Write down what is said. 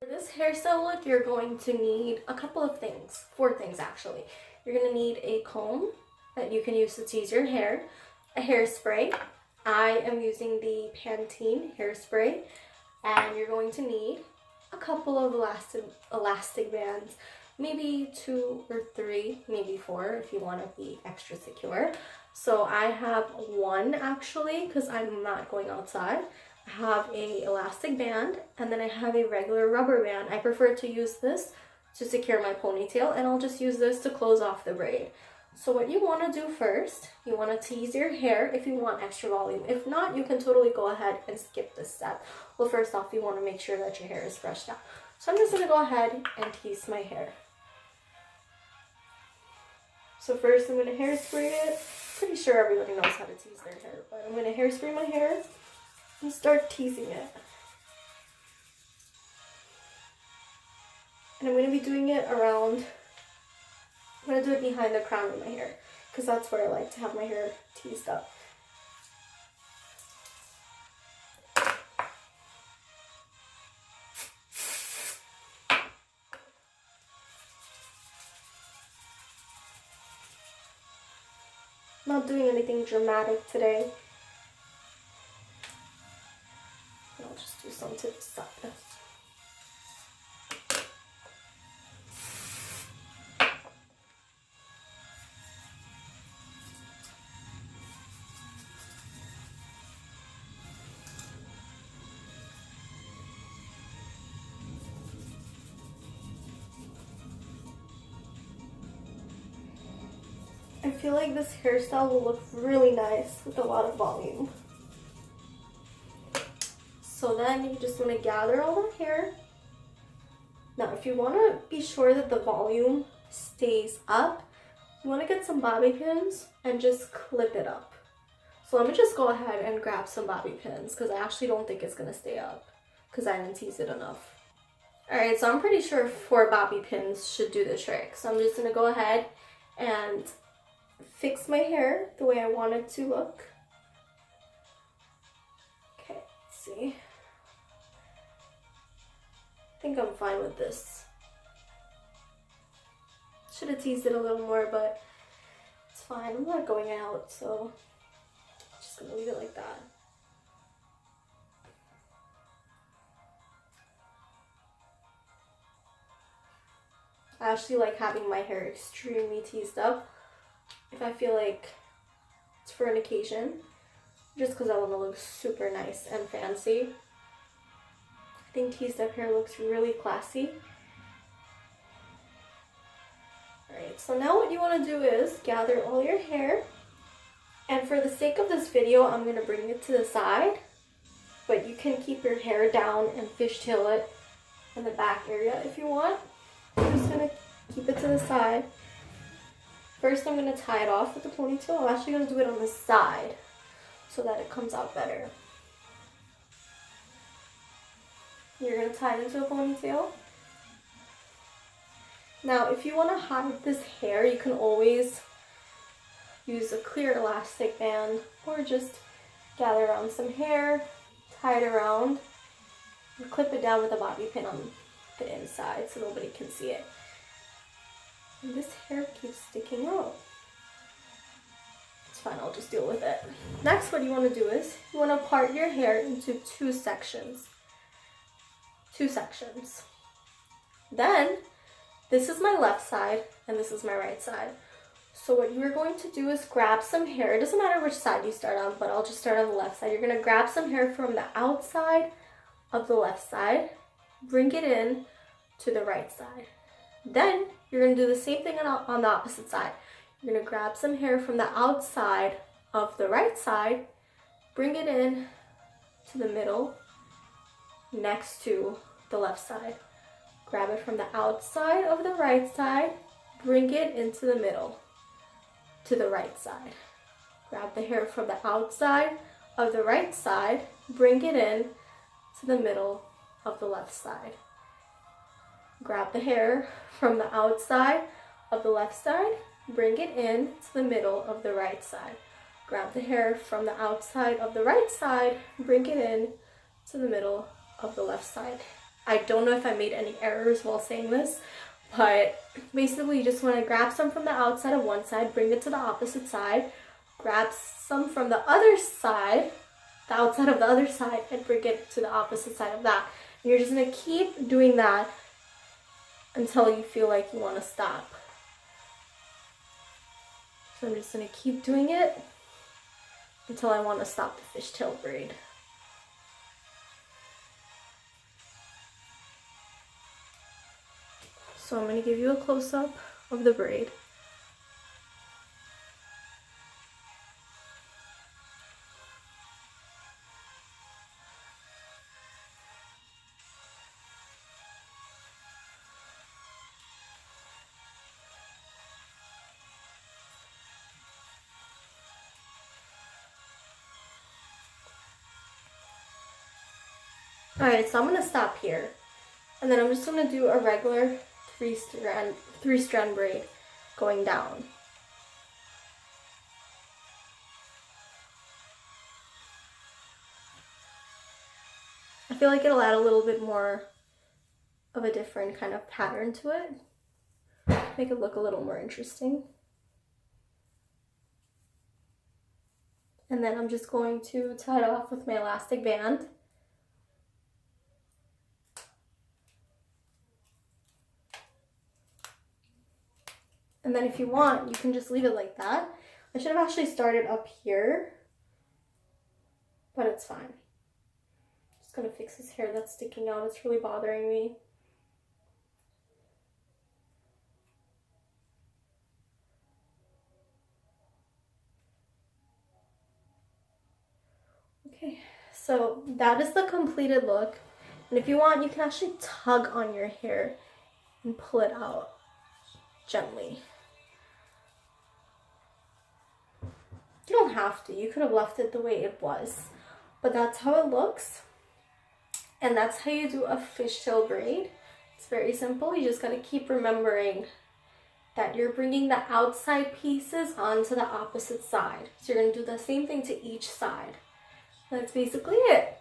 For this hairstyle look, you're going to need a couple of things, 4 things actually. You're going to need a comb that you can use to tease your hair, a hairspray. I am using the Pantene hairspray, and you're going to need a couple of elastic bands, maybe 2 or 3, maybe 4 if you want to be extra secure. So I have 1 actually because I'm not going outside. I have a elastic band, and then I have a regular rubber band. I prefer to use this to secure my ponytail, and I'll just use this to close off the braid. So what you want to do first, you want to tease your hair if you want extra volume. If not, you can totally go ahead and skip this step. Well, first off, you want to make sure that your hair is brushed out. So I'm just going to go ahead and tease my hair. So first I'm going to hairspray it. Pretty sure everybody knows how to tease their hair, but I'm going to hairspray my hair and start teasing it. And I'm going to be doing it around, I'm going to do it behind the crown of my hair because that's where I like to have my hair teased up. Not doing anything dramatic today. I'll just do some to the side. I feel like this hairstyle will look really nice with a lot of volume. So then you just want to gather all the hair. Now if you want to be sure that the volume stays up, you want to get some bobby pins and just clip it up. So let me just go ahead and grab some bobby pins because I actually don't think it's going to stay up because I didn't tease it enough. Alright, so I'm pretty sure 4 bobby pins should do the trick. So I'm just going to go ahead and fix my hair the way I want it to look. Okay, let's see. I think I'm fine with this. Should have teased it a little more, but it's fine. I'm not going out, so I'm just gonna leave it like that. I actually like having my hair extremely teased up if I feel like it's for an occasion, just because I want to look super nice and fancy. I think teased up hair looks really classy. Alright, so now what you want to do is gather all your hair, and for the sake of this video I'm going to bring it to the side, but you can keep your hair down and fishtail it in the back area if you want. I'm just going to keep it to the side. First, I'm going to tie it off with the ponytail. I'm actually going to do it on the side so that it comes out better. You're going to tie it into a ponytail. Now, if you want to hide this hair, you can always use a clear elastic band or just gather around some hair, tie it around, and clip it down with a bobby pin on the inside so nobody can see it. And this hair keeps sticking out. It's fine, I'll just deal with it. Next, what you want to do is you want to part your hair into 2 sections. 2 sections. Then, this is my left side and this is my right side. So what you're going to do is grab some hair. It doesn't matter which side you start on, but I'll just start on the left side. You're going to grab some hair from the outside of the left side, bring it in to the right side. Then you're going to do the same thing on the opposite side. You're going to grab some hair from the outside of the right side, bring it in to the middle next to the left side. Grab it from the outside of the right side, bring it into the middle to the right side. Grab the hair from the outside of the right side, bring it in to the middle of the left side. Grab the hair from the outside of the left side, bring it in to the middle of the right side. Grab the hair from the outside of the right side, bring it in to the middle of the left side. I don't know if I made any errors while saying this, but basically you just want to grab some from the outside of one side, bring it to the opposite side, grab some from the other side, the outside of the other side, and bring it to the opposite side of that. And you're just going to keep doing that until you feel like you want to stop. So I'm just going to keep doing it until I want to stop the fishtail braid. So I'm going to give you a close-up of the braid. Alright, so I'm going to stop here. And then I'm just going to do a regular three strand braid going down. I feel like it'll add a little bit more of a different kind of pattern to it. Make it look a little more interesting. And then I'm just going to tie it off with my elastic band. And then if you want, you can just leave it like that. I should have actually started up here, but it's fine. Just gonna fix his hair that's sticking out. It's really bothering me. Okay, so that is the completed look. And if you want, you can actually tug on your hair and pull it out gently. You don't have to. You could have left it the way it was. But that's how it looks. And that's how you do a fishtail braid. It's very simple. You just got to keep remembering that you're bringing the outside pieces onto the opposite side. So you're going to do the same thing to each side. That's basically it.